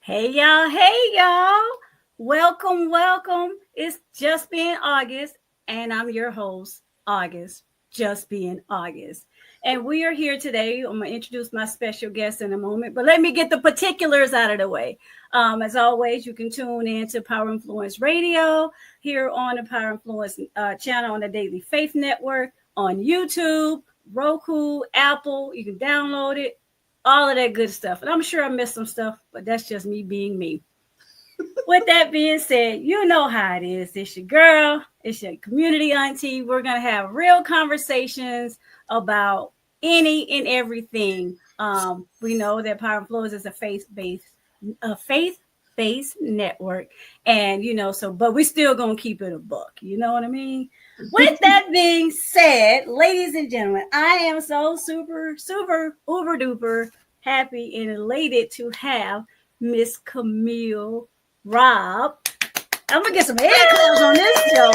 Hey y'all. Welcome, welcome. It's Just Being August, and I'm your host, August, Just Being August. And we are here today. I'm going to introduce my special guest in a moment, but let me get the particulars out of the way. As always, you can tune in to Power Influence Radio here on the Power Influence channel on the Daily Faith Network, on YouTube, Roku, Apple. You can download it, all of that good stuff. And I'm sure I missed some stuff, but that's just me being me. With that being said, you know how it is. It's your girl, it's your community auntie. We're going to have real conversations about any and everything. We know that Power Influence is a faith-based network. And, but we still going to keep it a buck. You know what I mean? With that being said, ladies and gentlemen, I am so super, super, uber duper happy and elated to have Miss Camille Robb. I'm gonna get some hand claps on this show.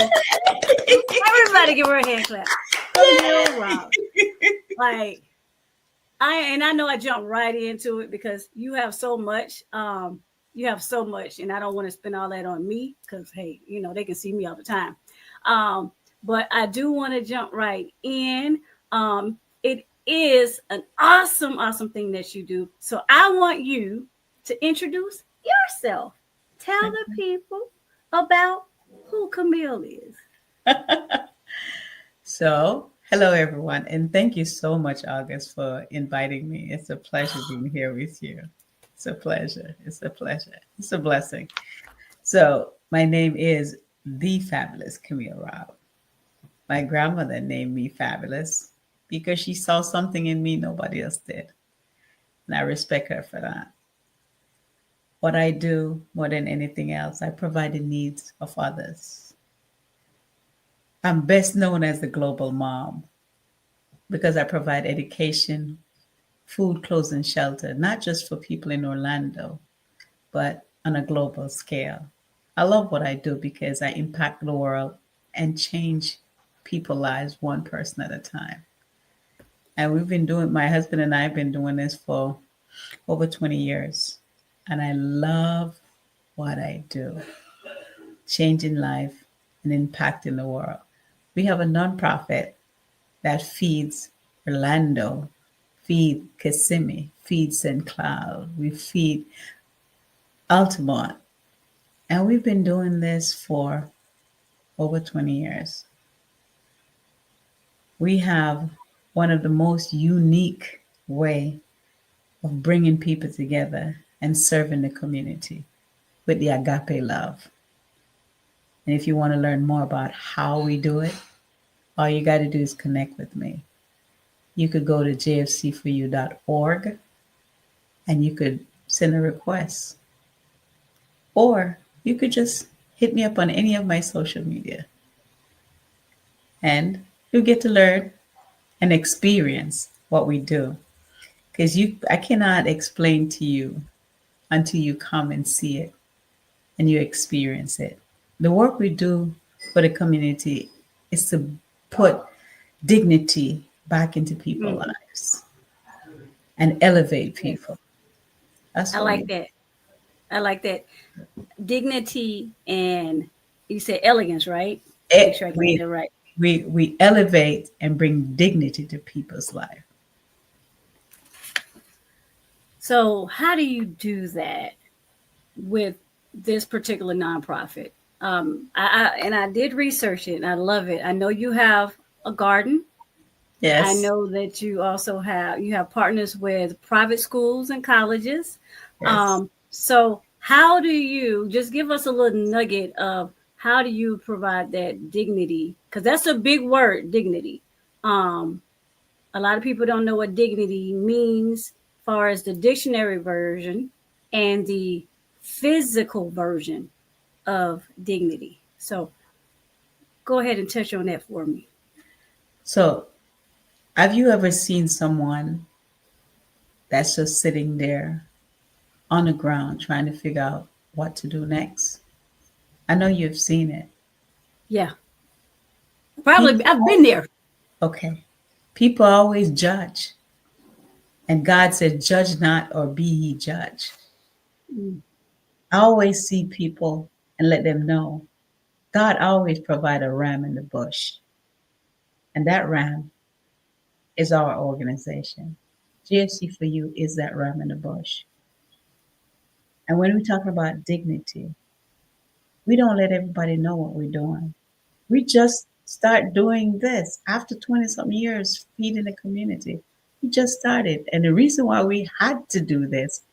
Everybody give her a hand clap. Camille Robb. I know I jumped right into it because you have so much. And I don't want to spend all that on me because hey, they can see me all the time. But I do want to jump right in. It is an awesome, awesome thing that you do. So I want you to introduce yourself. Tell the people about who Camille is. So, hello everyone, and thank you so much, August, for inviting me. It's a pleasure being here with you. It's a pleasure. It's a pleasure. It's a blessing. So, my name is the fabulous Camille Robb. My grandmother named me Fabulous because she saw something in me nobody else did. And I respect her for that. What I do more than anything else, I provide the needs of others. I'm best known as the global mom because I provide education, food, clothes, and shelter, not just for people in Orlando, but on a global scale. I love what I do because I impact the world and change people's lives one person at a time. And my husband and I have been doing this for over 20 years. And I love what I do, changing life and impacting the world. We have a nonprofit that feeds Orlando, feed Kissimmee, feed St. Cloud, we feed Altamont. And we've been doing this for over 20 years. We have one of the most unique way of bringing people together and serving the community with the agape love. And if you want to learn more about how we do it, all you got to do is connect with me. You could go to jfc4u.org and you could send a request. Or you could just hit me up on any of my social media. And you'll get to learn and experience what we do. Because I cannot explain to you until you come and see it and you experience it. The work we do for the community is to put dignity back into people's lives and elevate people. That's I what like that. I like that. Dignity and you say elegance, right? Make sure I get that right. we elevate and bring dignity to people's life. So how do you do that with this particular nonprofit? I did research it and I love it. I know you have a garden. Yes. I know that you also have partners with private schools and colleges. Yes. So how do you just give us a little nugget of how do you provide that dignity? Because that's a big word, dignity. A lot of people don't know what dignity means as far as the dictionary version and the physical version of dignity. So go ahead and touch on that for me. So, have you ever seen someone that's just sitting there on the ground trying to figure out what to do next? I know you've seen it. Yeah, probably People, I've been there. okay. People always judge. And God said, judge not or be ye judged. I always see people and let them know God always provide a ram in the bush. And that ram is our organization. GFC for you is that ram in the bush. And when we talk about dignity, we don't let everybody know what we're doing. We just start doing this after 20 something years feeding the community. We just started. And the reason why we had to do this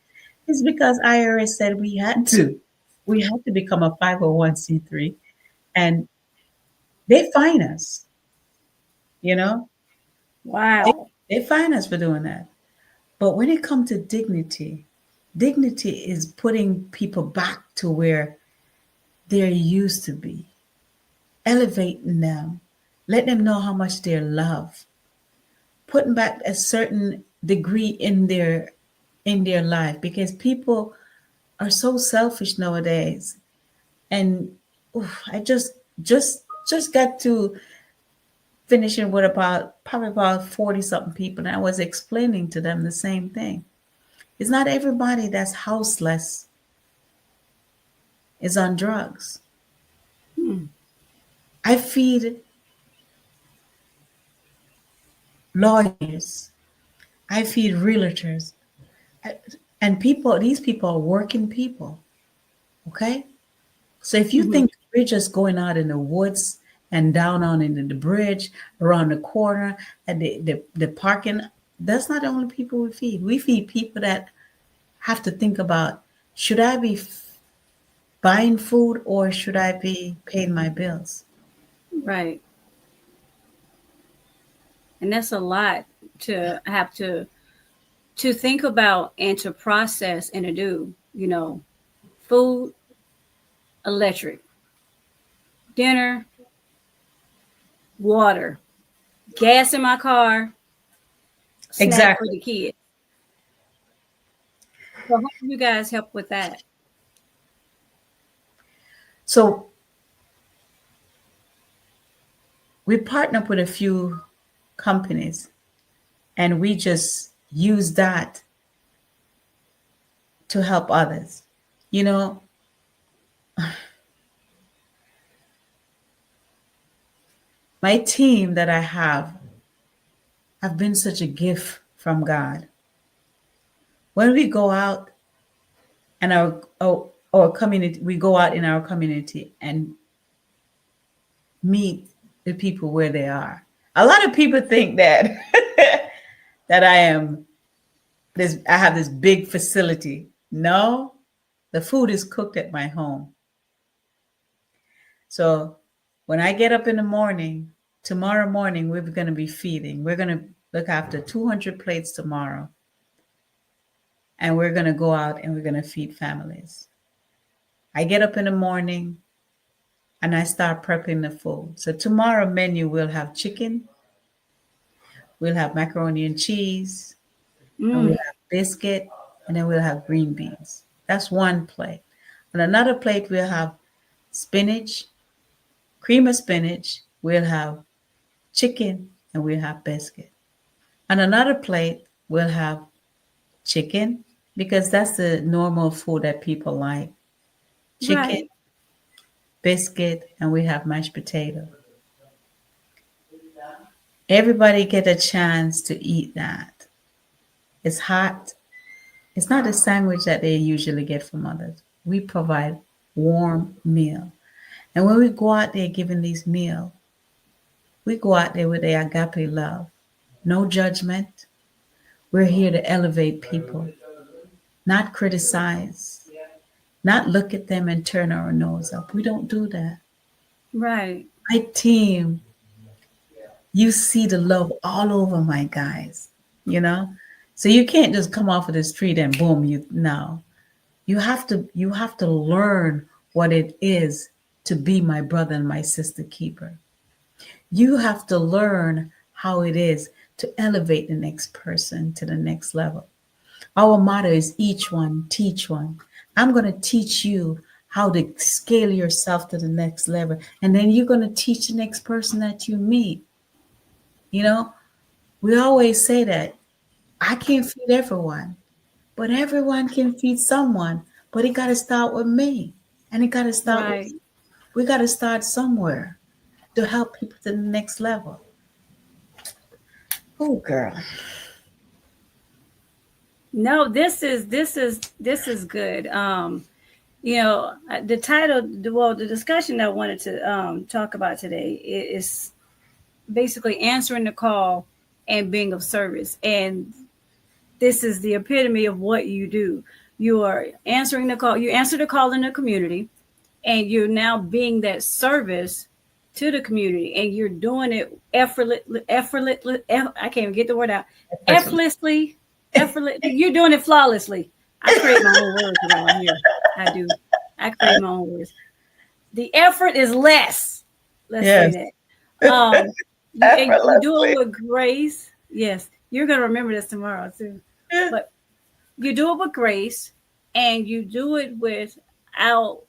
is because IRS said we had to. We had to become a 501c3 and they fine us, you know? They, Wow. they fine us for doing that. But when it comes to dignity, dignity is putting people back to where they used to be, elevating them, let them know how much they're loved, putting back a certain degree in their life because people are so selfish nowadays. And oof, I just got to finishing with about probably about 40 something people and I was explaining to them the same thing. It's not everybody that's houseless is on drugs. Hmm. I feed lawyers, I feed realtors, I- and people, these people are working people. Okay. So if you Mhm. think we're just going out in the woods and down on into the bridge, around the corner, and the parking, that's not the only people we feed. We feed people that have to think about should I be buying food or should I be paying my bills? Right. And that's a lot to have to think about and to process and to do, food, electric, dinner, water, gas in my car, snack for Exactly. the kids. So how do you guys help with that? So we partner with a few companies and we just use that to help others. You know, my team that I have been such a gift from God. When we go out and our community, we go out in our community and meet the people where they are. A lot of people think that that I am this. I have this big facility. No, the food is cooked at my home. So when I get up in the morning, tomorrow morning we're going to be feeding. We're going to look after 200 plates tomorrow, and we're going to go out and we're going to feed families. I get up in the morning and I start prepping the food. So tomorrow menu we'll have chicken, we'll have macaroni and cheese, and we'll Mm, have biscuit, and then we'll have green beans. That's one plate. On another plate we'll have spinach, cream of spinach, we'll have chicken, and we'll have biscuit. On another plate we'll have chicken because that's the normal food that people like. Chicken, right. biscuit, and we have mashed potato. Everybody get a chance to eat that. It's hot. It's not a sandwich that they usually get from others. We provide warm meal. And when we go out there giving these meal, we go out there with the agape love. No judgment. We're here to elevate people, not criticize, not look at them and turn our nose up. We don't do that. Right. My team, you see the love all over my guys, you know? So you can't just come off of the street and boom, you no. You have to learn what it is to be my brother and my sister keeper. You have to learn how it is to elevate the next person to the next level. Our motto is each one, teach one. I'm going to teach you how to scale yourself to the next level. And then you're going to teach the next person that you meet. You know, we always say that I can't feed everyone, but everyone can feed someone. but it got to start with me. And it got to start with, Right. we got to start somewhere to help people to the next level. Oh, girl. No, this is good. The title, well, the discussion I wanted to talk about today is basically answering the call and being of service. And this is the epitome of what you do. You are answering the call. You answer the call in the community, and you're now being that service to the community, and you're doing it effortlessly. I can't even get the word out. Effortlessly, effortlessly. You're doing it flawlessly. I create my own words around here. I do. I create my own words. The effort is less. Let's say Yes. that. You do it Effortlessly. with grace. Yes, you're gonna remember this tomorrow too. Yeah. But you do it with grace, and you do it without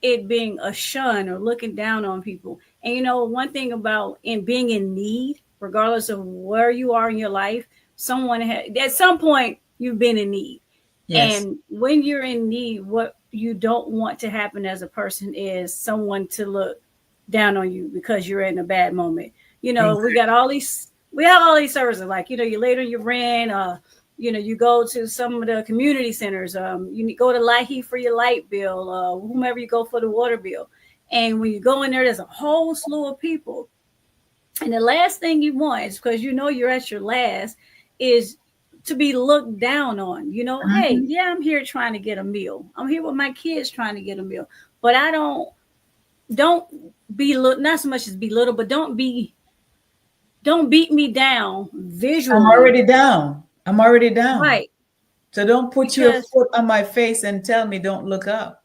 it being a shun or looking down on people. And one thing about in being in need, regardless of where you are in your life, at some point you've been in need. Yes. And when you're in need, what you don't want to happen as a person is someone to look down on you because you're in a bad moment. Exactly. We have all these services, like, you later your rent, you go to some of the community centers, you go to Light for your light bill, whomever you go for the water bill. And when you go in there, there's a whole slew of people. And the last thing you want is, because you're at your last, is to be looked down on. Hey, Mhm. yeah, I'm here trying to get a meal. I'm here with my kids trying to get a meal. But I don't be little, not so much as be little, but don't beat me down I'm visually. already down. I'm already down. Right. So don't put your Because foot on my face and tell me don't look up.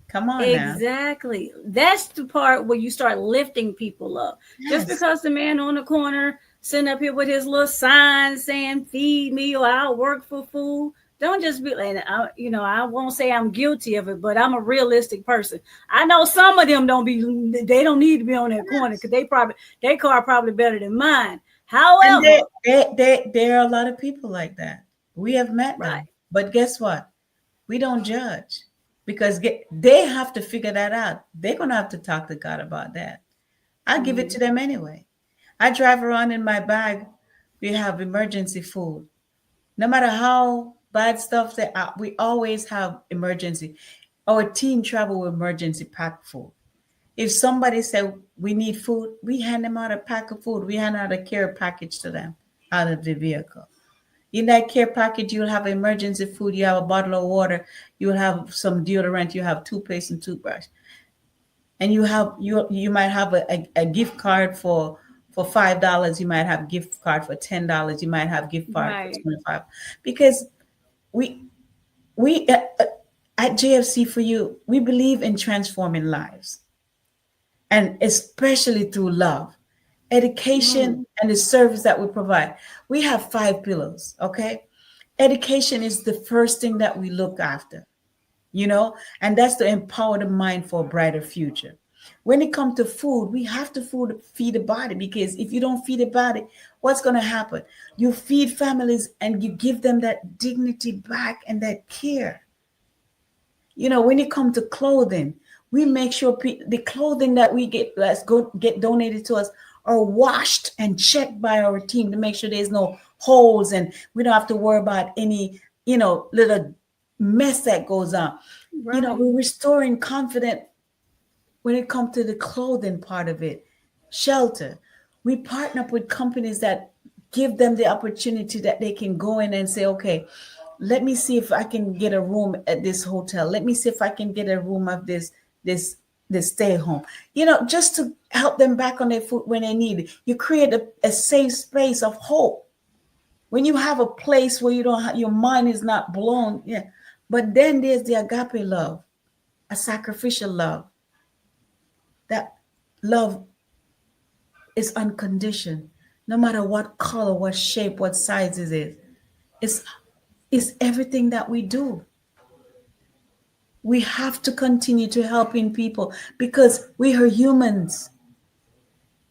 Come on now. exactly. That's the part where you start lifting people up. Just Yes. because the man on the corner sitting up here with his little sign saying "feed me" or "I'll work for food," don't just be like, I won't say I'm guilty of it, but I'm a realistic person. I know some of them they don't need to be on that corner because their car probably better than mine. And However, there are a lot of people like that. We have met right. them. But guess what? We don't judge because they have to figure that out. They're going to have to talk to God about that. I give it Mm-hmm. to them anyway. I drive around in my bag. We have emergency food. No matter how bad stuff they are, we always have emergency. Our team travel with emergency pack food. If somebody said we need food, we hand them out a pack of food. We hand out a care package to them out of the vehicle. In that care package, you'll have emergency food, you have a bottle of water, you'll have some deodorant, you have toothpaste and toothbrush. And you might have a gift card for $5, you might have gift card for $10, you might have gift card for Right. 25. Because we we at JFC for you, we believe in transforming lives, and especially through love, education, Mm, and the service that we provide. We have 5 pillars, okay? Education is the first thing that we look after, and that's to empower the mind for a brighter future. When it comes to food, we have to feed the body, because if you don't feed the body, what's going to happen? You feed families and you give them that dignity back and that care. When it comes to clothing, we make sure the clothing that we get, let's go get donated to us, are washed and checked by our team to make sure there's no holes, and we don't have to worry about any little mess that goes on. right. We're restoring confidence when it comes to the clothing part of it. Shelter, we partner up with companies that give them the opportunity that they can go in and say, okay, let me see if I can get a room at this hotel. Let me see if I can get a room of this this stay home. Just to help them back on their foot when they need it. You create a safe space of hope. When you have a place where you don't have, your mind is not blown. Yeah. But then there's the agape love, a sacrificial love. That love is unconditioned, no matter what color, what shape, what size it is. It's it's everything that we do. We have to continue to helping people because we are humans.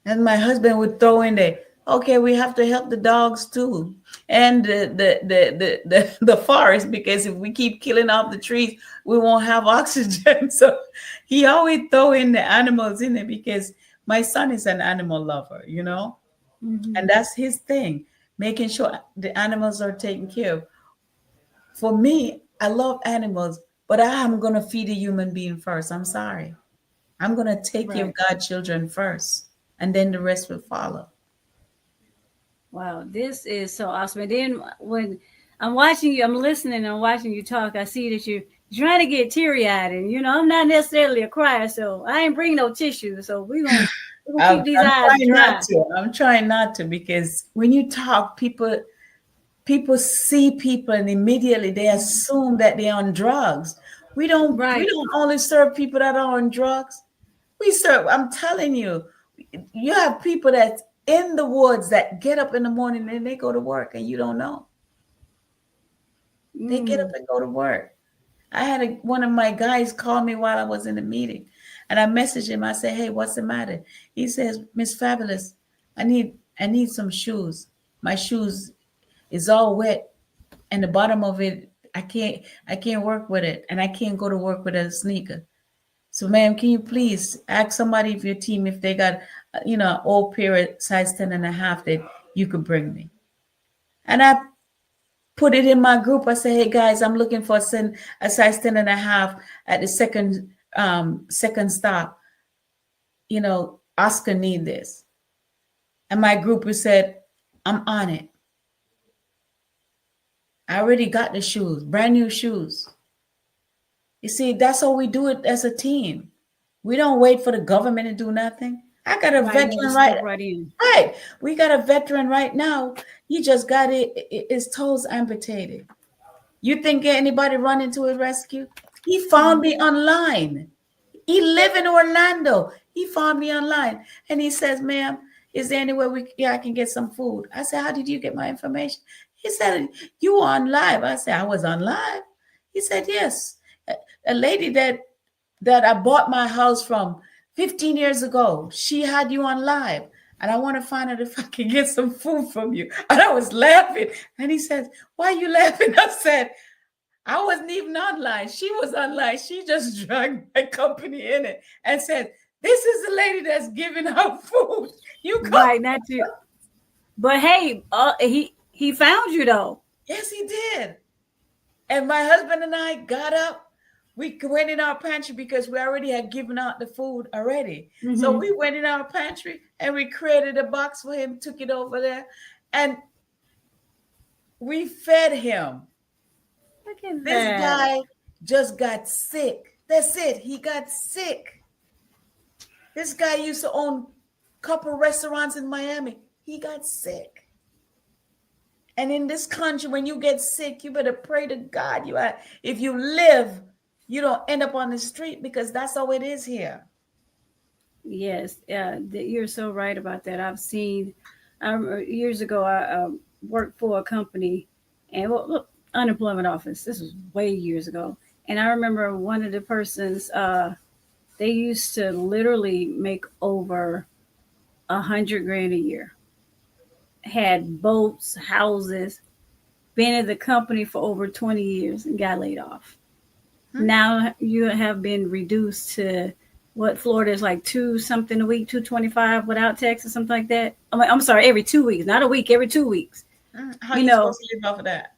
And my husband would throw in there, Okay, we have to help the dogs too, and the forest, because if we keep killing off the trees, we won't have oxygen. So he always throw in the animals in it because my son is an animal lover, and Mhm. that's his thing, making sure the animals are taken care of. For me, I love animals, but I am gonna feed a human being first. I'm sorry. I'm gonna take care of Right. God's children first, and then the rest will follow. Wow, this is so awesome. And then when I'm watching you, I'm listening and I'm watching you talk, I see that you're trying to get teary eyed. And, I'm not necessarily a crier, so I ain't bringing no tissue. So we're gonna I'm, keep these I'm eyes trying not dry. to. I'm trying not to, because when you talk, people see people and immediately they assume that they're on drugs. We Right. don't only serve people that are on drugs. We serve. I'm telling you, you have people that's in the woods that get up in the morning and they go to work and you don't know. They get up Mm, and go to work. I had one of my guys call me while I was in a meeting, and I messaged him. I said, "Hey, what's the matter?" He says, "Miss Fabulous, I need some shoes. My shoes is all wet, and the bottom of it, I can't work with it, and I can't go to work with a sneaker. So, ma'am, can you please ask somebody of your team if they got, an old pair of size 10.5 that you could bring me?" And I put it in my group. I say, "Hey guys, I'm looking for a size 10.5 at the second stop. Oscar need this." And my group we said, "I'm on it. I already got the shoes, brand new shoes." You see, that's how we do it as a team. We don't wait for the government to do nothing. I got a right. You veteran just right. step right in. Right. We got a veteran right now. He just got his toes amputated. You think anybody running to his rescue? He found me online. He live in Orlando. He found me online and he says, "Ma'am, is there anywhere I can get some food?" I said, "How did you get my information?" He said, "You were on live." I said, "I was on live." He said, "Yes. A lady that I bought my house from 15 years ago, she had you on live. And I want to find out if I can get some food from you." And I was laughing. And he says, "Why are you laughing?" I said, "I wasn't even online. She was online. She just dragged my company in it and said, 'This is the lady that's giving out food. You come.'" Right. Not you. But hey, he found you though. Yes, he did. And my husband and I got up. We went in our pantry because we already had given out the food already. So Hmm. we went in our pantry and we created a box for him, took it over there, and we fed him. Look at This that. guy just got sick. That's it. He got sick. This guy used to own a couple restaurants in Miami. He got sick. And in this country, when you get sick, you better pray to God. If you live, you don't end up on the street, because that's how it is here. Yes, you're so right about that. I've seen years ago. I worked for a company, and well, look, unemployment office. This was way years ago, and I remember one of the persons. They used to literally make over 100 grand a year. Had boats, houses, been at the company for over 20 years, and got laid off. Hmm? Now you have been reduced to what Florida is like two something a week, 225 without tax or something like that. I'm sorry, every 2 weeks, not a week, every 2 weeks. How You you know, supposed to live off of that?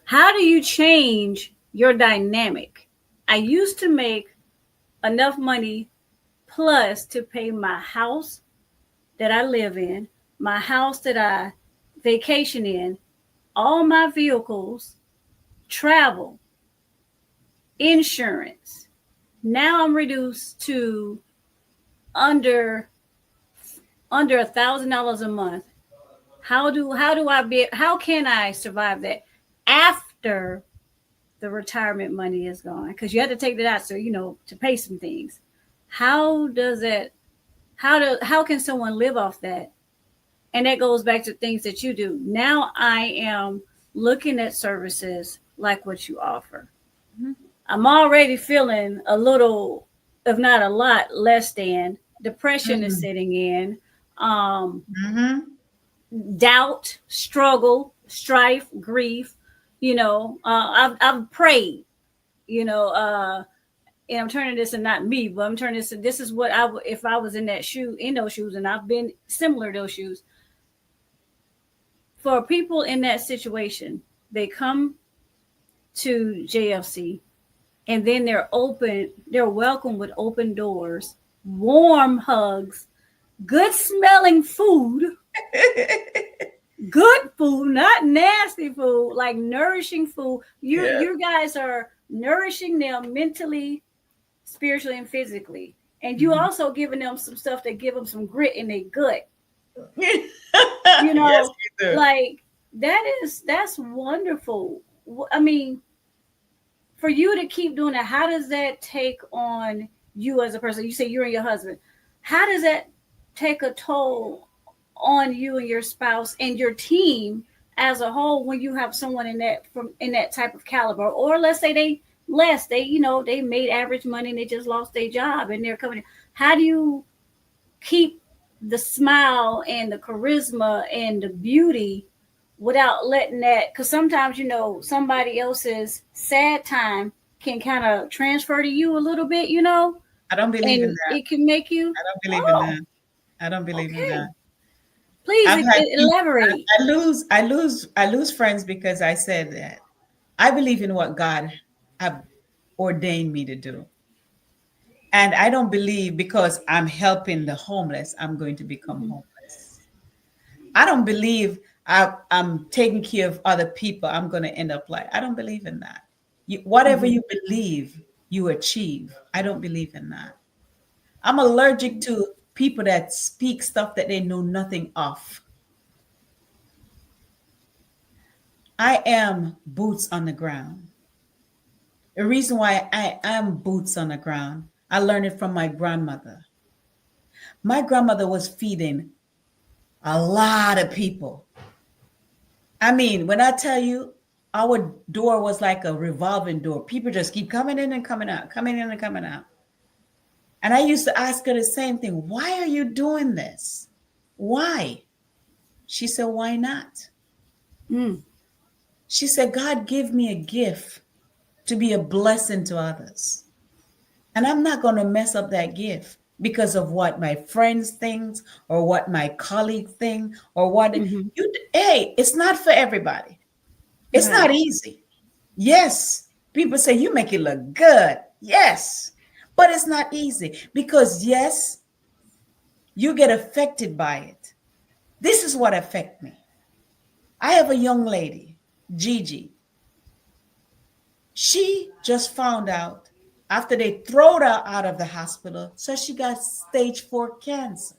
how do you change your dynamic? I used to make enough money plus to pay my house that I live in, my house that I vacation in, all my vehicles, travel, insurance. Now I'm reduced to under $1,000 a month. How can I survive that after the retirement money is gone? Because you have to take that out, so to pay some things. How does that? How can someone live off that? And that goes back to things that you do. Now I am looking at services like what you offer. Mhm. I'm already feeling a little, if not a lot, less than. Depression is Mhm. setting in. Mm-hmm. doubt, struggle, strife, grief. I've prayed. You know, and I'm turning this, and not me, but I'm turning this. This is what I would if I was in those shoes, and I've been similar to those shoes. For people in that situation, they come to JFC, and then they're welcome with open doors, warm hugs, good smelling food, good food, not nasty food, like nourishing food. Yeah. You guys are nourishing them mentally, spiritually, and physically. And you Mhm. also giving them some stuff that give them some grit in their gut. You Yes, know, we do. like that's wonderful. I mean, for you to keep doing that, how does that take on you as a person? You say you and your husband. How does that take a toll on you and your spouse and your team as a whole when you have someone in that type of caliber? Or let's say they made average money and they just lost their job and they're coming in. How do you keep the smile and the charisma and the beauty without letting that, because sometimes somebody else's sad time can kind of transfer to you a little bit, I don't believe in and that. it can make you. I don't believe in Oh, that. I don't believe in okay. that. Please I've had people, elaborate. I lose friends because I said that. I believe in what God have ordained me to do. And I don't believe because I'm helping the homeless, I'm going to become Mhm. homeless. I don't believe I'm taking care of other people, I'm going to end up like, I don't believe in that. Whatever Mhm. you believe, you achieve. I don't believe in that. I'm allergic to people that speak stuff that they know nothing of. I am boots on the ground. The reason why I am boots on the ground, I learned it from my grandmother. My grandmother was feeding a lot of people. I mean, when I tell you, our door was like a revolving door. People just keep coming in and coming out, coming in and coming out. And I used to ask her the same thing. Why are you doing this? Why? She said, why not? Mm. She said, God gave me a gift to be a blessing to others. And I'm not going to mess up that gift because of what my friends think or what my colleague think or what Mhm. hey, it's not for everybody. It's not Right. easy. Yes, people say you make it look good. Yes, but it's not easy because yes, you get affected by it. This is what affect me. I have a young lady, Gigi. She just found out after they throwed her out of the hospital, so she got stage 4 cancer.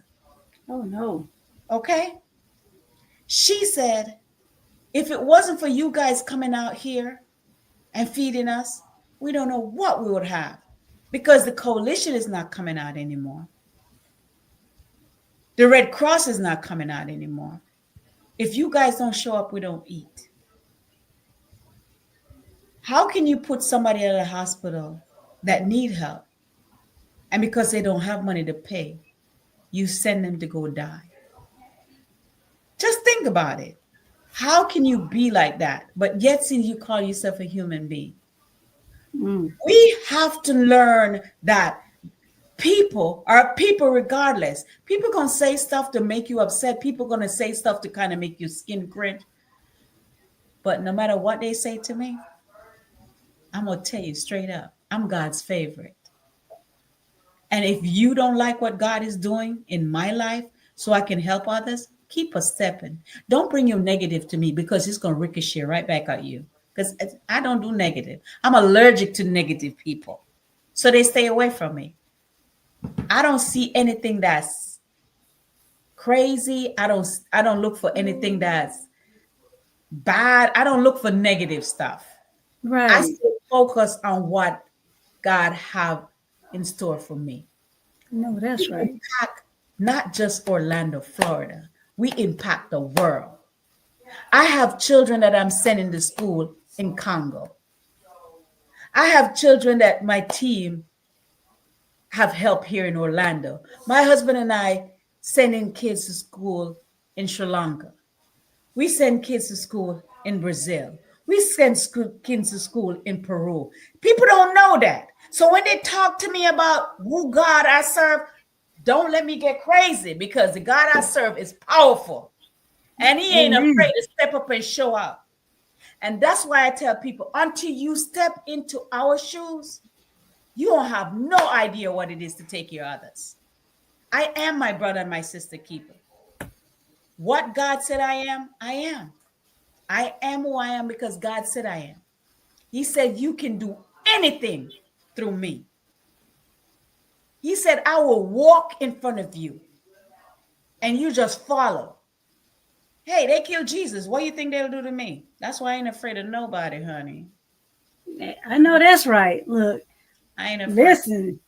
Oh no. Okay? She said, if it wasn't for you guys coming out here and feeding us, we don't know what we would have because the coalition is not coming out anymore. The Red Cross is not coming out anymore. If you guys don't show up, we don't eat. How can you put somebody at a hospital that need help and because they don't have money to pay, you send them to go die? Just think about it. How can you be like that, but yet since you call yourself a human being? Mm. We have to learn that people are people regardless. People gonna say stuff to make you upset. People gonna say stuff to kind of make your skin cringe. But no matter what they say to me, I'm gonna tell you straight up, I'm God's favorite. And if you don't like what God is doing in my life so I can help others, keep a stepping. Don't bring your negative to me because it's going to ricochet right back at you. Because I don't do negative. I'm allergic to negative people. So they stay away from me. I don't see anything that's crazy. I don't look for anything that's bad. I don't look for negative stuff. I Right. stay focused on what God have in store for me. No, that's We right. impact not just Orlando, Florida. We impact the world. I have children that I'm sending to school in Congo. I have children that my team have helped here in Orlando. My husband and I sending kids to school in Sri Lanka. We send kids to school in Brazil. We send kids to school in Peru. People don't know that. So when they talk to me about who God I serve, don't let me get crazy, because the God I serve is powerful. And he ain't afraid Amen. to step up and show up. And that's why I tell people, until you step into our shoes, you don't have no idea what it is to take care of others. I am my brother and my sister keeper. What God said I am, I am. I am who I am because God said I am. He said, you can do anything through me. He said, I will walk in front of you and you just follow. Hey, they killed Jesus. What do you think they'll do to me? That's why I ain't afraid of nobody, honey. I know that's right. Look, I ain't afraid. listen.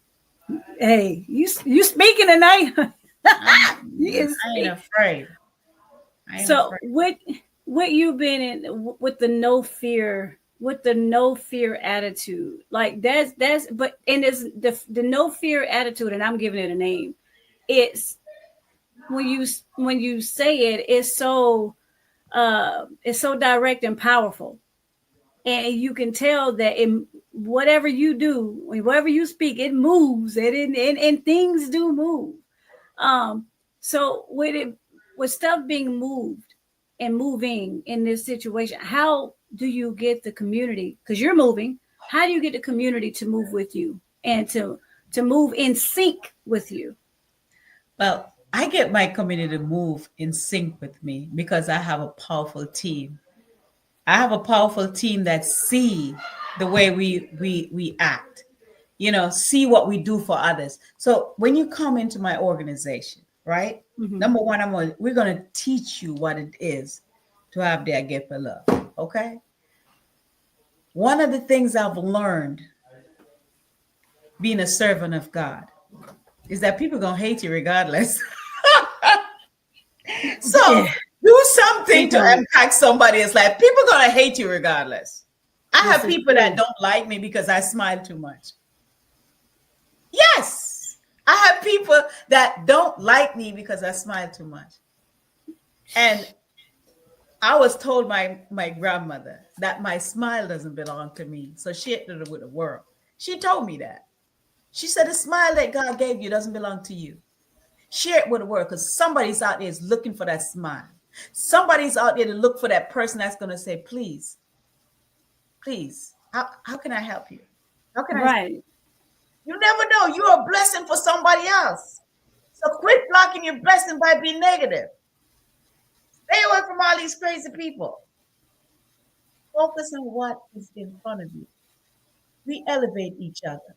Hey, you speaking tonight? You I can ain't speak. afraid. I ain't So afraid. what you've been in with the no fear, with the no fear attitude, like that's but and it's the no fear attitude, and I'm giving it a name. It's when you say it, it's so direct and powerful, and you can tell that whatever you do, wherever you speak, it moves, and things do move. Um, so with stuff being moved and moving in this situation, how do you get the community? Because you're moving. How do you get the community to move with you and to move in sync with you? Well, I get my community to move in sync with me because I have a powerful team. I have a powerful team that see the way we act, see what we do for others. So when you come into my organization, right? Mm-hmm. Number one, we're gonna teach you what it is to have the agape love. Okay. One of the things I've learned being a servant of God is that people gonna hate you regardless. So Yeah, do they something to don't. impact somebody else's life. People gonna hate you regardless. I This have is people that true. don't like me because I smile too much. Yes, I have people that don't like me because I smile too much. And I was told my grandmother that my smile doesn't belong to me, so she shared it with the world. She told me that. She said the smile that God gave you doesn't belong to you. Share it with the world, because somebody's out there is looking for that smile. Somebody's out there to look for that person that's going to say, please, please, how can I help you? How can I? Right. You never know. You're a blessing for somebody else. So quit blocking your blessing by being negative. Stay away from all these crazy people. Focus on what is in front of you. We elevate each other.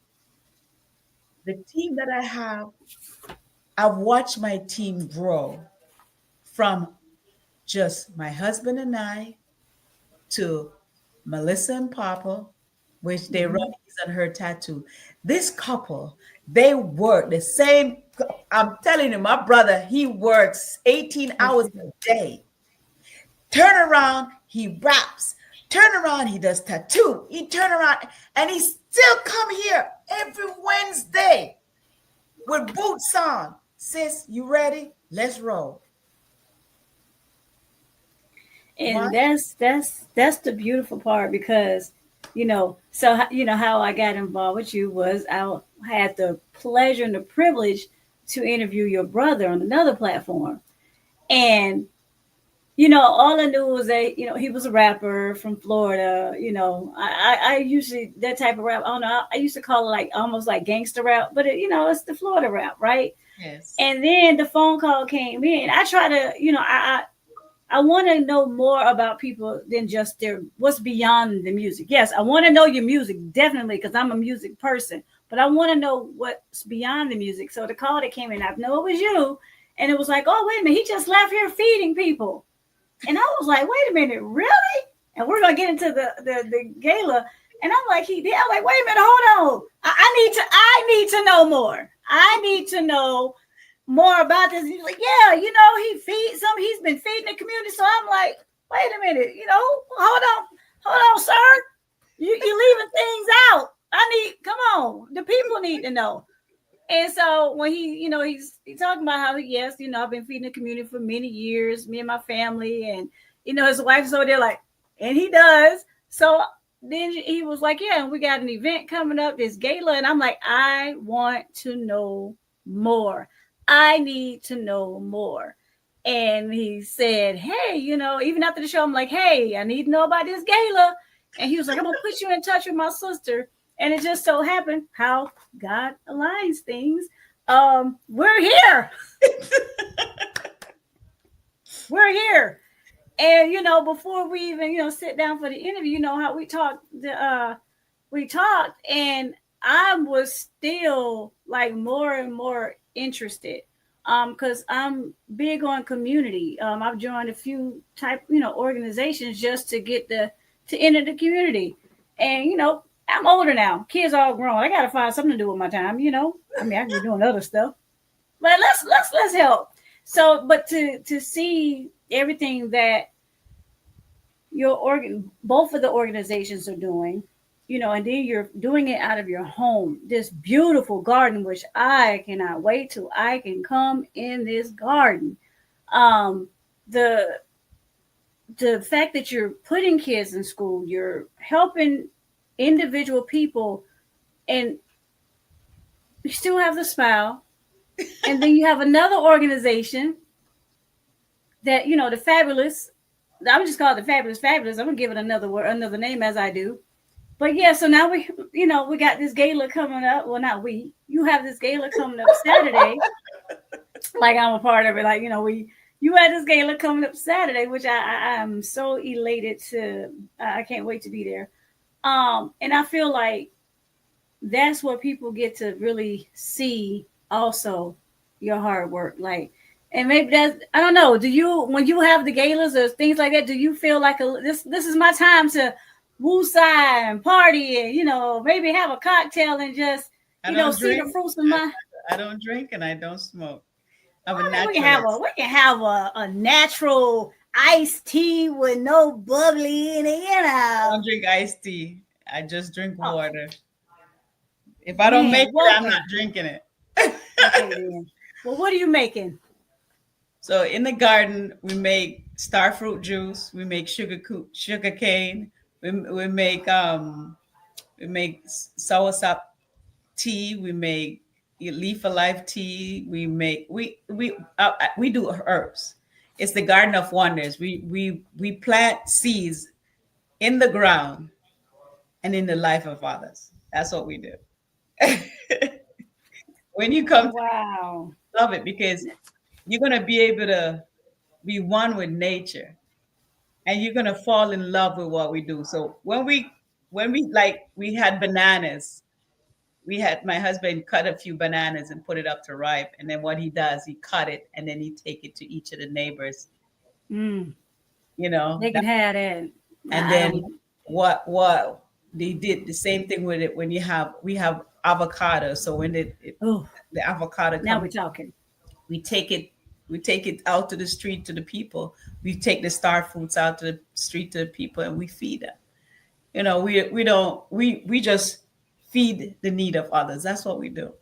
The team that I have, I've watched my team grow from just my husband and I to Melissa and Papa, which they run Mm-hmm. his and her tattoo. This couple, they work the same. I'm telling you, my brother, he works 18 Yes, hours you do. a day. Turn around, he raps. Turn around, he does tattoo. He turn around and he still come here every Wednesday with boots on. Sis, you ready? Let's roll. Why? And that's the beautiful part, because you know how I got involved with you was I had the pleasure and the privilege to interview your brother on another platform. And all I knew was that he was a rapper from Florida. I usually, that type of rap, I don't know, I used to call it like almost like gangster rap, but it's the Florida rap, right? Yes. And then the phone call came in. I try to, I want to know more about people than just their what's beyond the music. Yes, I want to know your music, definitely, because I'm a music person. But I want to know what's beyond the music. So the call that came in, I know it was you, and it was like, oh wait a minute, he just left here feeding people, and I was like, wait a minute, really? And we're gonna get into the gala, and I'm like, he did. I'm like, wait a minute, hold on, I need to know more. I need to know more about this. He's like, yeah, he's been feeding the community. So I'm like, wait a minute, hold on, sir. You leaving things out. Come on, the people need to know. And so when he's talking about how yes, I've been feeding the community for many years, me and my family, and his wife's over there like, and he does. So then he was like, yeah, and we got an event coming up, this gala, and I'm like, I want to know more. I need to know more. And he said, hey, even after the show, I'm like, hey, I need to know about this gala. And he was like, I'm gonna put you in touch with my sister. And it just so happened how God aligns things. We're here. We're here. And before we even sit down for the interview, how we talked. We talked, and I was still like more and more interested. Because I'm big on community. I've joined a few organizations just to get to enter the community, and I'm older now. Kids are all grown. I gotta find something to do with my time. I mean, I can be doing other stuff, but let's help. So, but to see everything that both of the organizations are doing, and then you're doing it out of your home, this beautiful garden, which I cannot wait till I can come in this garden. Um, the the fact that you're putting kids in school, you're helping individual people, and you still have the smile. And then you have another organization that, the fabulous, I'm just call it the fabulous. I'm gonna give it another word, another name as I do. But yeah, so now we got this gala coming up. Well, not we. You have this gala coming up Saturday. Like I'm a part of it. Like you had this gala coming up Saturday, which I am so elated to. I can't wait to be there. And I feel like that's what people get to really see. Also, your hard work, like, and maybe that's, I don't know. Do you, when you have the galas or things like that, do you feel like this is my time to woosah and party and maybe have a cocktail and just see the fruits of my. I don't drink and I don't smoke. I'm a We naturalist. can have a natural iced tea with no bubbly in it, I don't drink iced tea. I just drink Oh, water. If I don't man, make it, I'm water. not drinking it. Okay, then. Well, what are you making? So in the garden, we make star fruit juice. We make sugar cane. We make soursop tea. We make leaf of life tea. We do herbs. It's the garden of wonders. We plant seeds in the ground and in the life of others. That's what we do. When you come to Wow. love it, because you're gonna be able to be one with nature, and you're gonna fall in love with what we do. So when we like we had bananas, we had my husband cut a few bananas and put it up to ripe, and then what he does, he cut it and then he take it to each of the neighbors, Mm, you know. they can have that. And I then don't. what they did the same thing with it when we have avocado. So when Oh, the avocado now comes, we're talking. we take it out to the street to the people. We take the star fruits out to the street to the people and we feed them. We don't we just feed the need of others. That's what we do.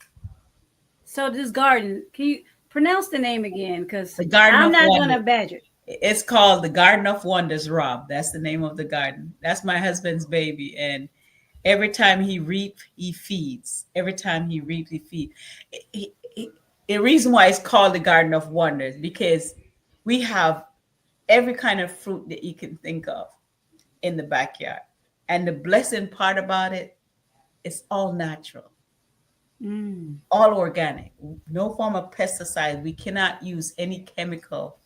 So this garden, can you pronounce the name again? Because The Garden I'm of not Wonders. gonna badger. It's called the Garden of Wonders, Rob. That's the name of the garden. That's my husband's baby. And every time he reap, he feeds. Every time he reap, he feeds. The reason why it's called the Garden of Wonders, because we have every kind of fruit that you can think of in the backyard. And the blessing part about it, it's all natural, Mm. all organic, no form of pesticide. We cannot use any chemical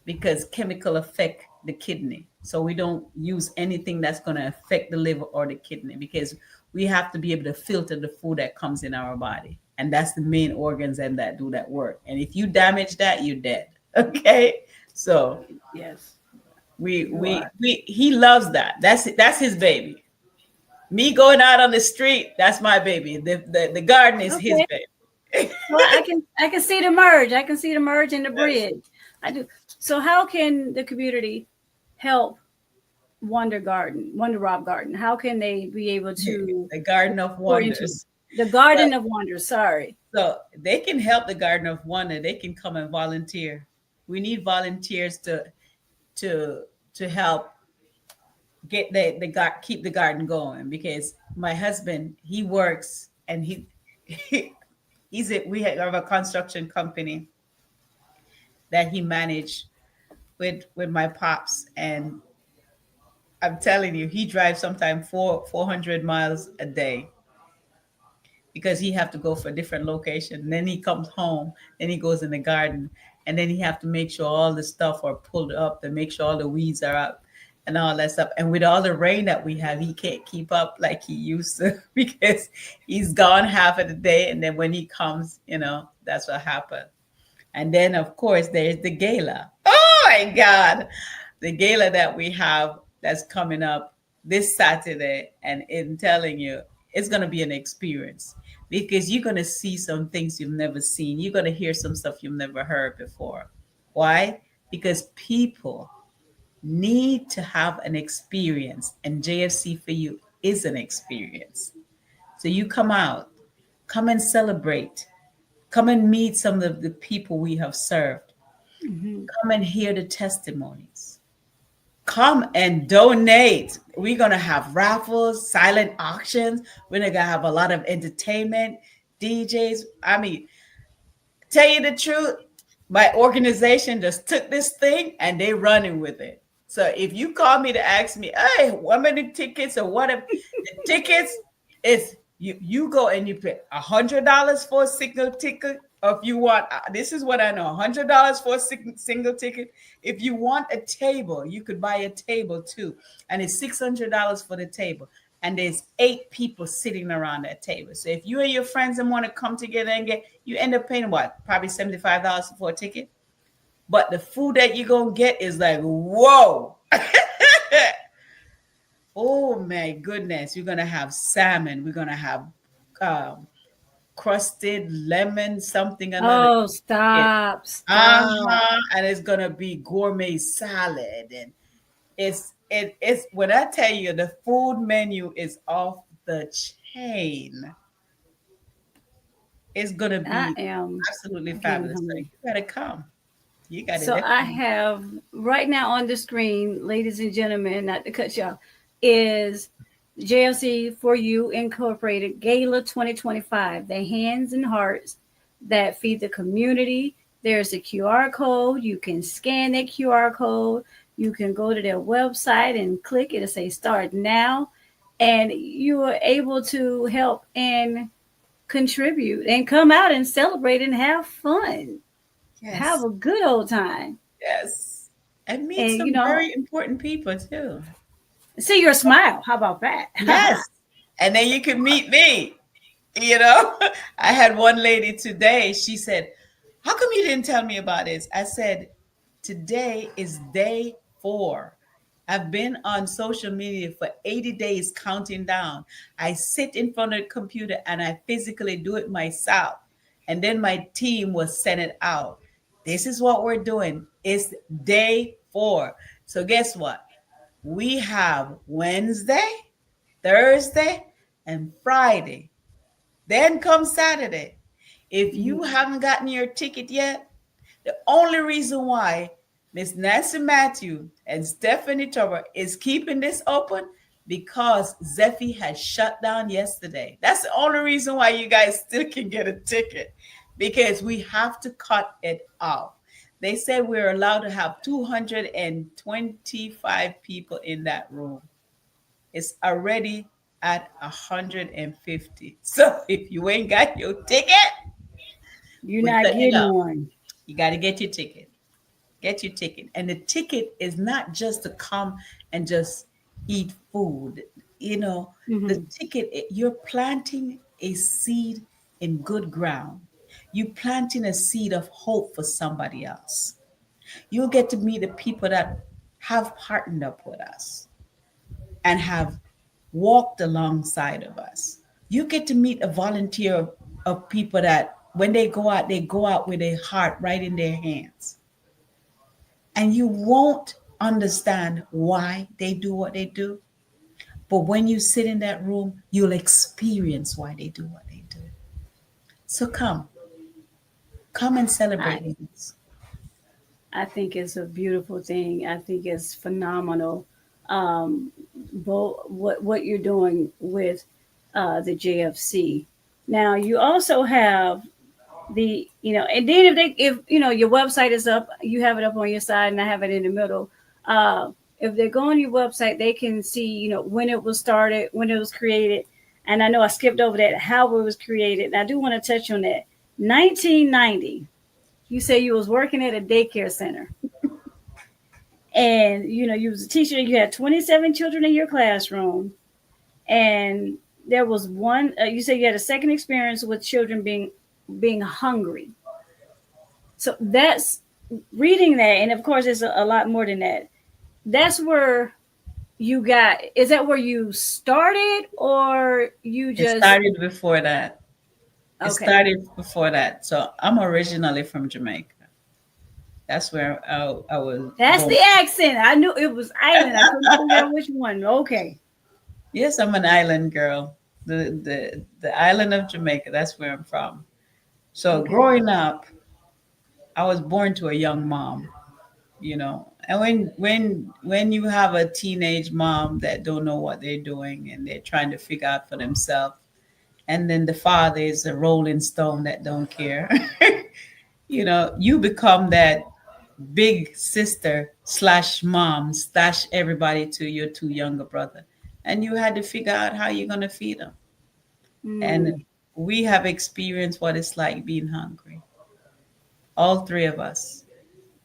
because chemical affect the kidney. So we don't use anything that's going to affect the liver or the kidney because we have to be able to filter the food that comes in our body. And that's the main organs and that do that work. And if you damage that, you're dead. Okay. So Yes, we you we are. we he loves that. That's his baby. Me going out on the street, that's my baby. The garden is his Okay. baby. Well, I can see the merge. I can see the merge and the Yes. bridge. I do. So how can the community help Wonder Rob Garden? How can they be able to The Garden of pour into it? Wonders. The But Garden of Wonders. Sorry. so they can help the Garden of Wonder. They can come and volunteer. We need volunteers to to help get keep the garden going, because my husband, he works and we have a construction company that he managed with my pops, and I'm telling you, he drives sometimes 400 miles a day because he have to go for a different location. And then he comes home, then he goes in the garden, and then he have to make sure all the stuff are pulled up to make sure all the weeds are up and all that stuff. And with all the rain that we have, he can't keep up like he used to because he's gone half of the day. And then when he comes, that's what happened. And then, of course, there's the gala. Oh my God. The gala that we have that's coming up this Saturday. And in telling you, it's going to be an experience because you're going to see some things you've never seen. You're going to hear some stuff you've never heard before. Why? Because people need to have an experience, and JFC for you is an experience. So you come out, come and celebrate. Come and meet some of the people we have served. Mm-hmm. Come and hear the testimonies. Come and donate. We're going to have raffles, silent auctions. We're going to have a lot of entertainment, DJs. I mean, tell you the truth, my organization just took this thing and they running with it. So if you call me to ask me, hey, how many tickets or what, the tickets is you go and you pay $100 for a single ticket. Or if you want, this is what I know, $100 for a single ticket. If you want a table, you could buy a table too. And it's $600 for the table. And there's 8 people sitting around that table. So if you and your friends and want to come together and you end up paying what? Probably $75 for a ticket. But the food that you're going to get is like, whoa. Oh my goodness. You're going to have salmon. We're going to have crusted lemon, something another. Oh, stop. And it's going to be gourmet salad. And it's when I tell you the food menu is off the chain. It's going to be absolutely fabulous. So you got to come. You got it. So I have right now on the screen, ladies and gentlemen, not to cut you off, is JLC for You Incorporated Gala 2025, the hands and hearts that feed the community. There's a QR code. You can scan that QR code. You can go to their website and click it and say start now. And you are able to help and contribute and come out and celebrate and have fun. Yes. Have a good old time. Yes. And meet some very important people too. See your smile. How about that? Yes. And then you can meet me. I had one lady today. She said, how come you didn't tell me about this? I said, today is day 4. I've been on social media for 80 days counting down. I sit in front of the computer and I physically do it myself. And then my team will send it out. This is what we're doing. It's day 4. So guess what? We have Wednesday, Thursday, and Friday. Then comes Saturday. If you haven't gotten your ticket yet, the only reason why Miss Nancy Matthew and Stephanie Turber is keeping this open because Zeffy has shut down yesterday. That's the only reason why you guys still can get a ticket, because we have to cut it off. They said we're allowed to have 225 people in that room. It's already at 150. So if you ain't got your ticket, you're not getting one. You got to get your ticket. Get your ticket. And the ticket is not just to come and just eat food. The ticket, you're planting a seed in good ground. You're planting a seed of hope for somebody else. You'll get to meet the people that have partnered up with us and have walked alongside of us. You get to meet a volunteer of people that when they go out with their heart right in their hands. And you won't understand why they do what they do But when you sit in that room, you'll experience why they do what they do. So come and celebrate I with us. I think it's a beautiful thing. I think it's phenomenal. Um, what you're doing with the JFC. Now you also have and then if your website is up, you have it up on your side, and I have it in the middle. If they go on your website, they can see when it was started, when it was created, and I know I skipped over that, how it was created. And I do want to touch on that. 1990. You say you was working at a daycare center, and you was a teacher. You had 27 children in your classroom, and there was one. You said you had a second experience with children being hungry. So that's reading that, and of course, it's a lot more than that. That's where you got. Is that where you started, or you It just started before that. It okay? started before that. So I'm originally from Jamaica. That's where I was That's born. the accent. I knew it was island. I couldn't figure out which one. Okay. Yes, I'm an island girl. The island of Jamaica. That's where I'm from. So Okay. growing up, I was born to a young mom. And when you have a teenage mom that don't know what they're doing and they're trying to figure out for themselves, and then the father is a rolling stone that don't care. You become that big sister slash mom slash everybody to your two younger brother, and you had to figure out how you're going to feed them. And Mm. we have experienced what it's like being hungry, all three of us.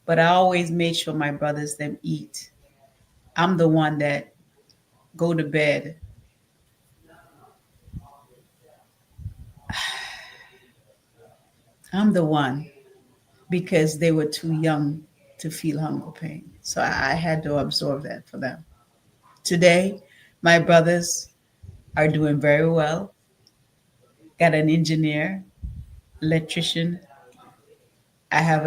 But I always made sure my brothers them eat. I'm the one that go to bed. I'm the one because they were too young to feel hunger pain. So I had to absorb that for them. Today, my brothers are doing very well. Got an engineer, electrician. I have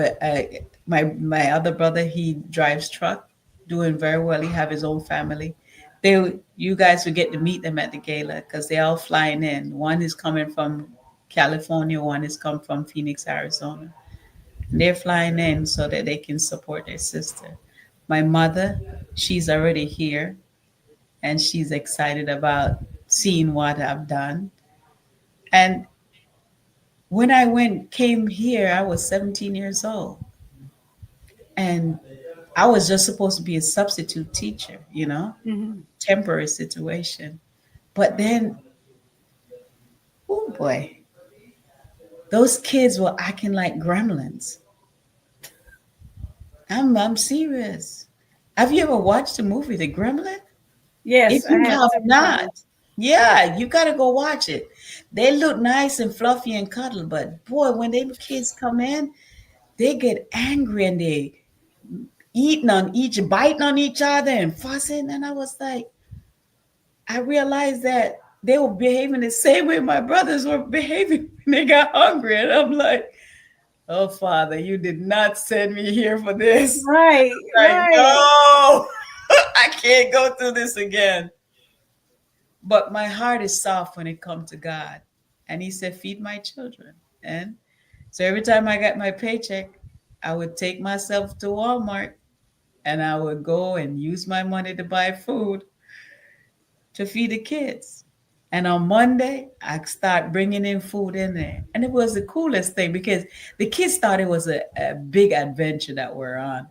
my other brother. He drives truck, doing very well. He have his own family. You guys will get to meet them at the gala because they're all flying in. One is coming from California. One is come from Phoenix, Arizona. They're flying in so that they can support their sister. My mother, she's already here and she's excited about seeing what I've done. And when I came here, I was 17 years old. And I was just supposed to be a substitute teacher, Hmm. temporary situation. But then, oh boy, those kids were acting like gremlins. I'm serious. Have you ever watched the movie The Gremlin? If Yes, I you have have several not, times. yeah, you gotta go watch it. They look nice and fluffy and cuddle, but boy, when they kids come in, they get angry and they biting on each other and fussing. And I was like, I realized that they were behaving the same way my brothers were behaving when they got hungry. And I'm like, oh, Father, you did not send me here for this. Right, Like, right. no, I can't go through this again. But my heart is soft when it comes to God. And He said, feed my children. And so every time I got my paycheck, I would take myself to Walmart and I would go and use my money to buy food to feed the kids. And on Monday, I start bringing in food in there. And it was the coolest thing because the kids thought it was a big adventure that we're on.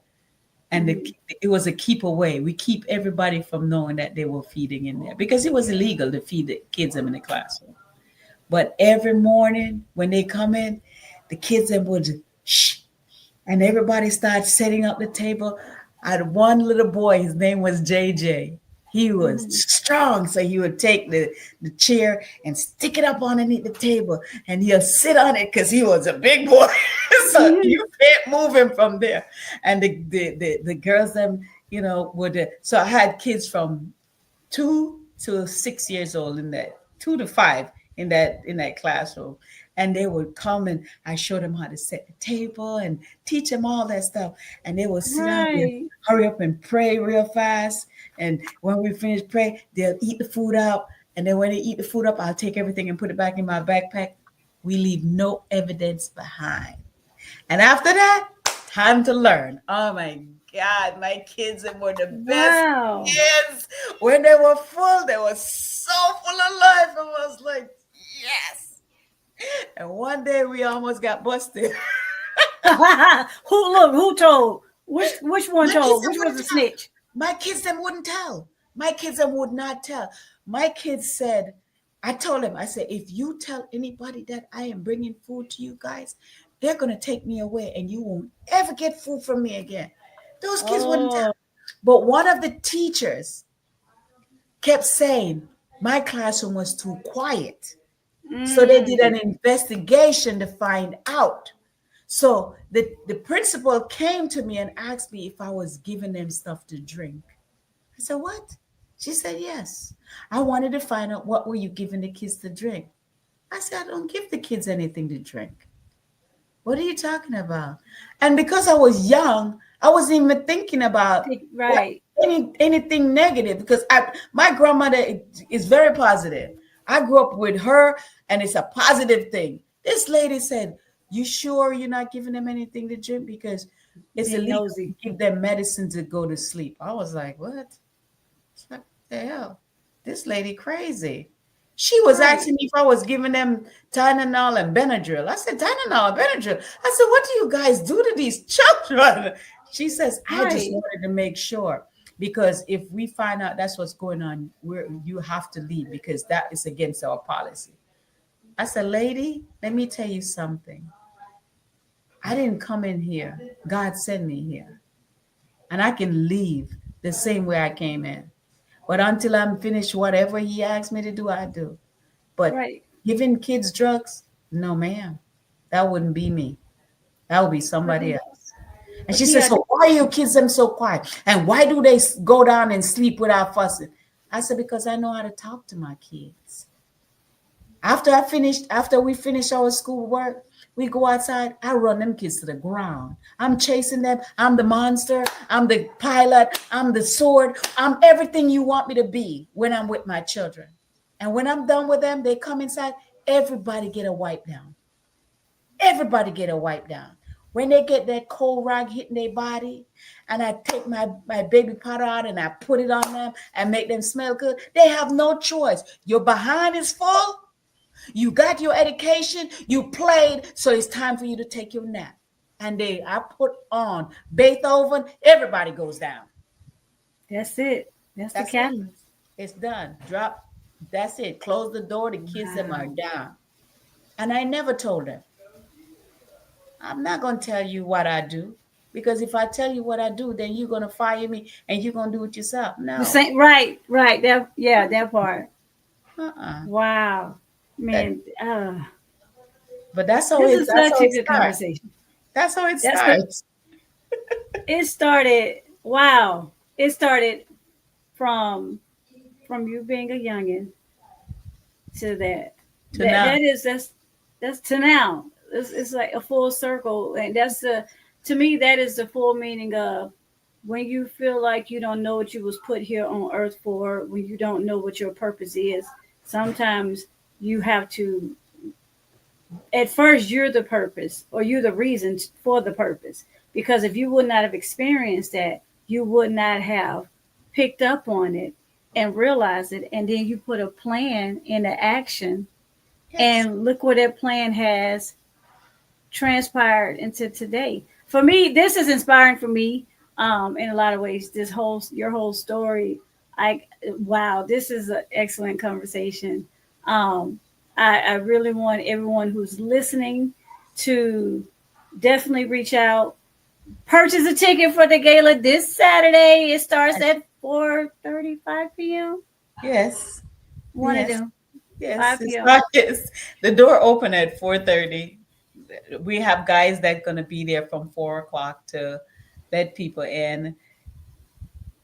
And Hmm. it was a keep away. We keep everybody from knowing that they were feeding in there because it was illegal to feed the kids them in the classroom. But every morning when they come in, the kids them would just, shh, and everybody started setting up the table. I had one little boy, his name was JJ. He was Hmm. strong, so he would take the chair and stick it up underneath the table, and he'll sit on it because he was a big boy. So Hmm. you can't move him from there. And the girls, them, would. So I had kids from 2 to 6 years old in that, 2 to 5 in that classroom. And they would come and I showed them how to set the table and teach them all that stuff. And they would sit down and Right. hurry up and pray real fast. And when we finish pray, they'll eat the food up. And then when they eat the food up, I'll take everything and put it back in my backpack. We leave no evidence behind. And after that, time to learn. Oh my God, my kids were the best Wow. kids. When they were full, they were so full of life. I was like, yes. And one day we almost got busted. Who told? Which one My kids told? them Which was wouldn't the tell. snitch? My kids them wouldn't tell. My kids them would not tell. My kids said, I told them, I said, if you tell anybody that I am bringing food to you guys, they're going to take me away and you won't ever get food from me again. Those kids wouldn't tell. Oh, But one of the teachers kept saying my classroom was too quiet. So they did an mm, investigation to find out. So the principal came to me and asked me if I was giving them stuff to drink. I said, what? She said, yes. I wanted to find out what were you giving the kids to drink. I said, I don't give the kids anything to drink. What are you talking about? And because I was young, I wasn't even thinking about what right. anything negative because my grandmother is very positive. I grew up with her and it's a positive thing. This lady said, you sure you're not giving them anything to drink? Because it's Being illegal nosy. to give them medicine to go to sleep. I was like, what? What the hell? This lady crazy. She was Right. asking me if I was giving them Tylenol and Benadryl. I said, Tylenol and Benadryl. I said, what do you guys do to these children? She says, I just Right. wanted to make sure because if we find out that's what's going on, you have to leave because that is against our policy. I said, lady, let me tell you something. I didn't come in here. God sent me here. And I can leave the same way I came in. But until I'm finished, whatever he asked me to do, I do. But Right. giving kids drugs, no, ma'am, that wouldn't be me. That would be But somebody see, else. And but she see, says, so why are your kids them so quiet? And why do they go down and sleep without fussing? I said, because I know how to talk to my kids. After we finish our schoolwork, we go outside. I run them kids to the ground. I'm chasing them. I'm the monster. I'm the pilot. I'm the sword. I'm everything you want me to be when I'm with my children. And when I'm done with them, they come inside. Everybody get a wipe down. Everybody get a wipe down. When they get that cold rag hitting their body, and I take my baby powder out and I put it on them and make them smell good, they have no choice. Your behind is full. You got your education, you played, so it's time for you to take your nap. And I put on Beethoven, everybody goes down. that's it. That's the That's it. catalyst. It's done. Drop. That's it. Close the door. The kids them are Wow. down. And I never told them, I'm not going to tell you what I do. Because if I tell you what I do, then you're going to fire me and you're going to do it yourself. The No. same. Right. Right. That. Yeah. That part. Uh-uh. Wow. That, Man. but that's how This it is that's such how a it good starts. conversation. That's how it That's the. starts. It started. Wow. It started from you being a youngin to that. To That now. that is that's to now. It's like a full circle, and that's the to me that is the full meaning of when you feel like you don't know what you was put here on earth for, when you don't know what your purpose is. Sometimes you have to. At first, you're the purpose, or you're the reason for the purpose. Because if you would not have experienced that, you would not have picked up on it and realized it, and then you put a plan into action, Yes. and look where that plan has transpired into today. For me, this is inspiring for me in a lot of ways. This whole your whole story, I wow, this is an excellent conversation. Um, I really want everyone who's listening to definitely reach out, purchase a ticket for the gala this Saturday. It starts at 4:35 p.m. Yes. One of Yes. them, Yes. 5 It's p.m. not yes. The door open at 4:30. We have guys that gonna be there from 4 o'clock to let people in.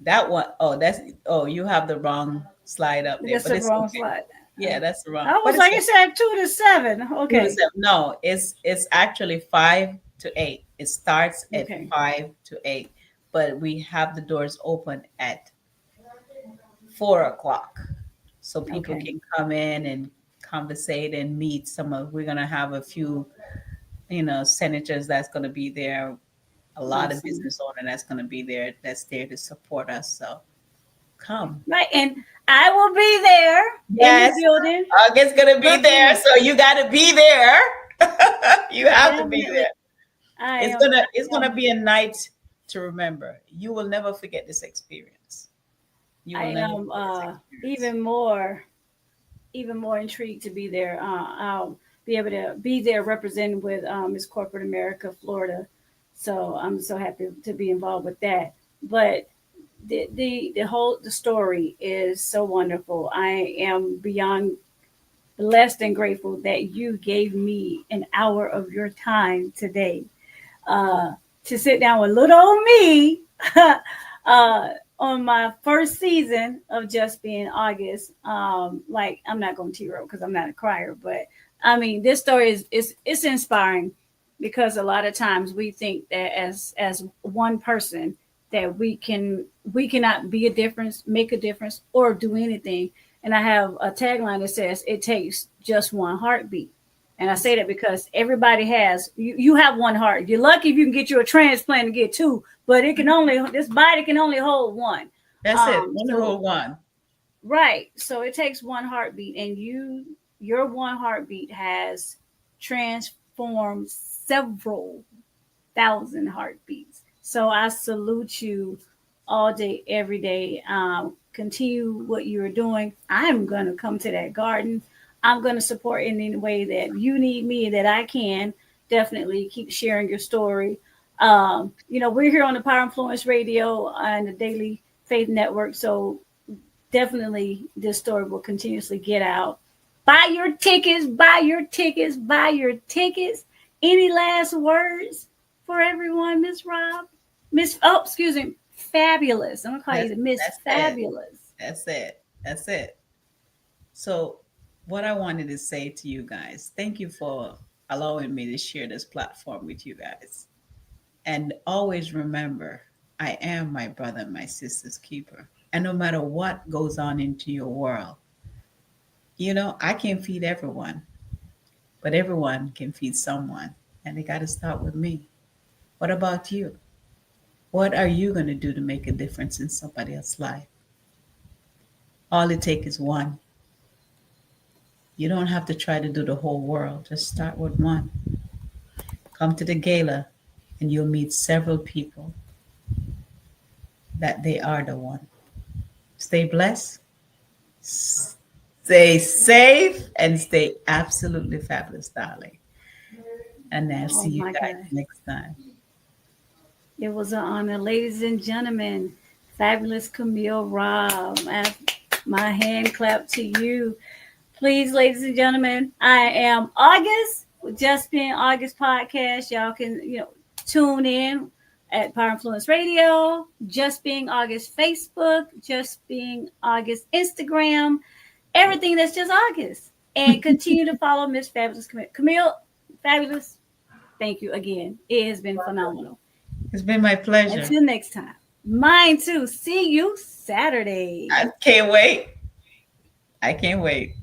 That one, oh, you have the wrong slide up there, That's but the it's wrong okay. slide. Yeah, that's wrong. I But was like, it said 2 to 7. two to Okay. seven. No, it's actually 5 to 8. It starts at Okay. 5 to 8, but we have the doors open at 4 o'clock, so people Okay. can come in and conversate and meet some of. We're gonna have a few, senators that's gonna be there. A lot of Awesome. business owner that's gonna be there. That's there to support us. So come. Right. And I will be there in the Yes, building. August gonna be there, Represent. so you got to be there. You have to be Definitely. there. I It's am. gonna it's I gonna am. be a night to remember. You will never forget this experience. You I will never am forget this experience. even more intrigued to be there. I'll be able to be there representing with Miss Corporate America, Florida. So I'm so happy to be involved with that. But the story is so wonderful. I am beyond blessed and grateful that you gave me an hour of your time today uh, to sit down with little old me uh, on my first season of Just Being August. Like I'm not going to tear up because I'm not a crier, but I mean this story is it's inspiring because a lot of times we think that as one person that we cannot be a difference, make a difference, or do anything. And I have a tagline that says it takes just one heartbeat. And I say that because everybody has you have one heart. You're lucky if you can get you a transplant and get two, but it can only this body can only hold one. That's it. One So whole one. right. So it takes one heartbeat, and your one heartbeat has transformed several thousand heartbeats. So I salute you all day, every day. Continue what you're doing. I'm going to come to that garden. I'm going to support in any way that you need me, that I can. Definitely keep sharing your story. We're here on the Power Influence Radio and the Daily Faith Network. So definitely this story will continuously get out. Buy your tickets, buy your tickets, buy your tickets. Any last words for everyone, Miss Rob? Excuse me, Fabulous. I'm gonna call you That's the Miss that's it. Fabulous. That's it. That's it. So what I wanted to say to you guys, thank you for allowing me to share this platform with you guys. And always remember, I am my brother and my sister's keeper. And no matter what goes on into your world, I can't feed everyone, but everyone can feed someone. And they got to start with me. What about you? What are you going to do to make a difference in somebody else's life? All it takes is one. You don't have to try to do the whole world. Just start with one. Come to the gala and you'll meet several people that they are the one. Stay blessed, stay safe, and stay absolutely fabulous, darling. And I'll Oh see you my guys God. next time. It was an honor, ladies and gentlemen. Fabulous Camille Rob. My hand clap to you. Please, ladies and gentlemen, I am August with Just Being August podcast. Y'all can, tune in at Power Influence Radio, Just Being August Facebook, Just Being August Instagram, everything that's just August. And continue to follow Miss Fabulous Camille. Camille, Fabulous, thank you again. It has been phenomenal. It's been my pleasure. Until next time. Mine too. See you Saturday. I can't wait. I can't wait.